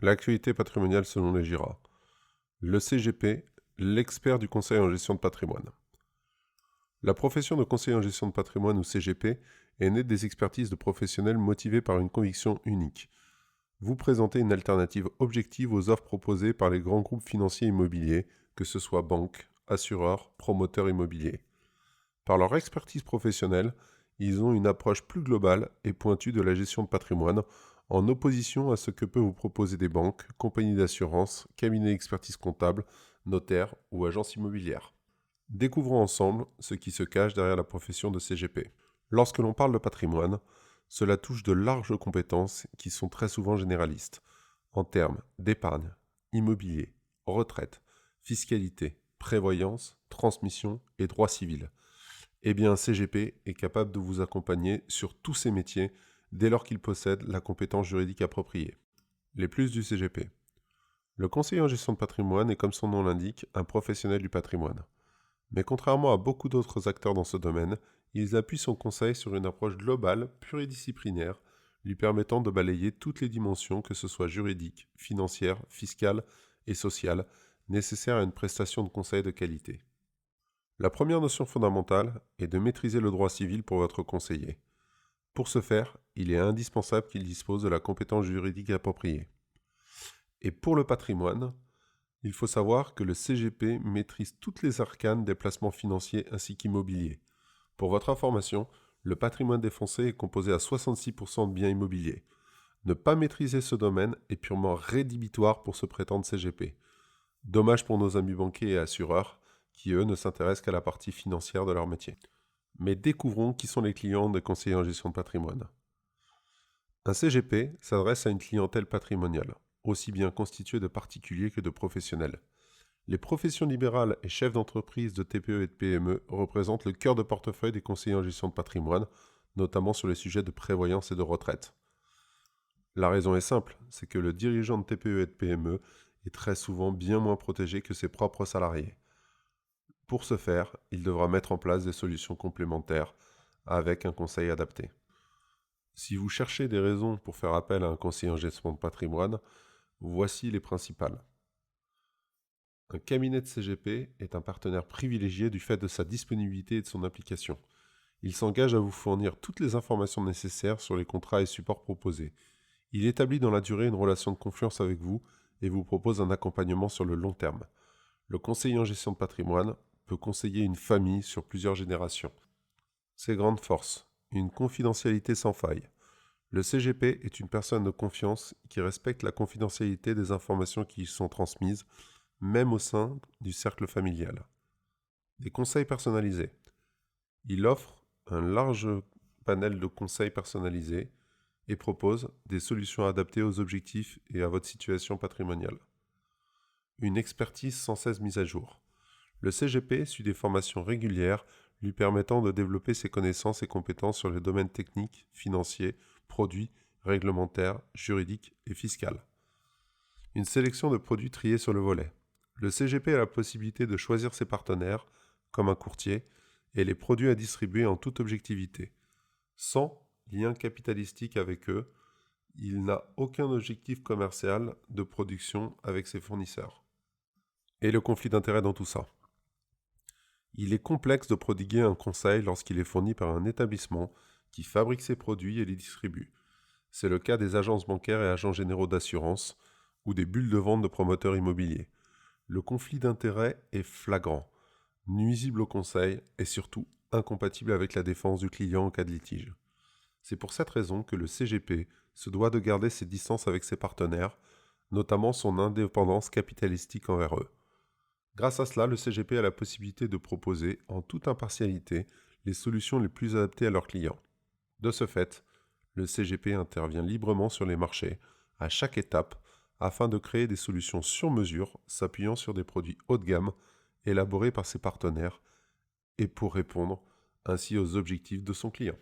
L'actualité patrimoniale selon les GIRA. Le CGP, l'expert du conseil en gestion de patrimoine. La profession de conseiller en gestion de patrimoine ou CGP est née des expertises de professionnels motivés par une conviction unique. Vous présentez une alternative objective aux offres proposées par les grands groupes financiers immobiliers, que ce soit banques, assureurs, promoteurs immobiliers. Par leur expertise professionnelle, ils ont une approche plus globale et pointue de la gestion de patrimoine, en opposition à ce que peuvent vous proposer des banques, compagnies d'assurance, cabinets d'expertise comptable, notaires ou agences immobilières. Découvrons ensemble ce qui se cache derrière la profession de CGP. Lorsque l'on parle de patrimoine, cela touche de larges compétences qui sont très souvent généralistes, en termes d'épargne, immobilier, retraite, fiscalité, prévoyance, transmission et droit civil. Eh bien, un CGP est capable de vous accompagner sur tous ces métiers dès lors qu'il possède la compétence juridique appropriée. Les plus du CGP. Le conseiller en gestion de patrimoine est, comme son nom l'indique, un professionnel du patrimoine. Mais contrairement à beaucoup d'autres acteurs dans ce domaine, il appuie son conseil sur une approche globale, pluridisciplinaire, lui permettant de balayer toutes les dimensions, que ce soit juridiques, financières, fiscales et sociales, nécessaires à une prestation de conseil de qualité. La première notion fondamentale est de maîtriser le droit civil pour votre conseiller. Pour ce faire, il est indispensable qu'il dispose de la compétence juridique appropriée. Et pour le patrimoine, il faut savoir que le CGP maîtrise toutes les arcanes des placements financiers ainsi qu'immobiliers. Pour votre information, le patrimoine des Français est composé à 66% de biens immobiliers. Ne pas maîtriser ce domaine est purement rédhibitoire pour se prétendre CGP. Dommage pour nos amis banquiers et assureurs, qui eux ne s'intéressent qu'à la partie financière de leur métier. Mais découvrons qui sont les clients des conseillers en gestion de patrimoine. Un CGP s'adresse à une clientèle patrimoniale, aussi bien constituée de particuliers que de professionnels. Les professions libérales et chefs d'entreprise de TPE et de PME représentent le cœur de portefeuille des conseillers en gestion de patrimoine, notamment sur les sujets de prévoyance et de retraite. La raison est simple, c'est que le dirigeant de TPE et de PME est très souvent bien moins protégé que ses propres salariés. Pour ce faire, il devra mettre en place des solutions complémentaires avec un conseil adapté. Si vous cherchez des raisons pour faire appel à un conseiller en gestion de patrimoine, voici les principales. Un cabinet de CGP est un partenaire privilégié du fait de sa disponibilité et de son implication. Il s'engage à vous fournir toutes les informations nécessaires sur les contrats et supports proposés. Il établit dans la durée une relation de confiance avec vous et vous propose un accompagnement sur le long terme. Le conseiller en gestion de patrimoine peut conseiller une famille sur plusieurs générations. Ses grandes forces, une confidentialité sans faille. Le CGP est une personne de confiance qui respecte la confidentialité des informations qui y sont transmises, même au sein du cercle familial. Des conseils personnalisés. Il offre un large panel de conseils personnalisés et propose des solutions adaptées aux objectifs et à votre situation patrimoniale. Une expertise sans cesse mise à jour. Le CGP suit des formations régulières lui permettant de développer ses connaissances et compétences sur les domaines techniques, financiers, produits, réglementaires, juridiques et fiscaux. Une sélection de produits triés sur le volet. Le CGP a la possibilité de choisir ses partenaires, comme un courtier, et les produits à distribuer en toute objectivité. Sans lien capitalistique avec eux, il n'a aucun objectif commercial de production avec ses fournisseurs. Et le conflit d'intérêts dans tout ça. Il est complexe de prodiguer un conseil lorsqu'il est fourni par un établissement qui fabrique ses produits et les distribue. C'est le cas des agences bancaires et agents généraux d'assurance ou des bulles de vente de promoteurs immobiliers. Le conflit d'intérêts est flagrant, nuisible au conseil et surtout incompatible avec la défense du client en cas de litige. C'est pour cette raison que le CGP se doit de garder ses distances avec ses partenaires, notamment son indépendance capitalistique envers eux. Grâce à cela, le CGP a la possibilité de proposer, en toute impartialité, les solutions les plus adaptées à leurs clients. De ce fait, le CGP intervient librement sur les marchés, à chaque étape, afin de créer des solutions sur mesure, s'appuyant sur des produits haut de gamme, élaborés par ses partenaires, et pour répondre ainsi aux objectifs de son client.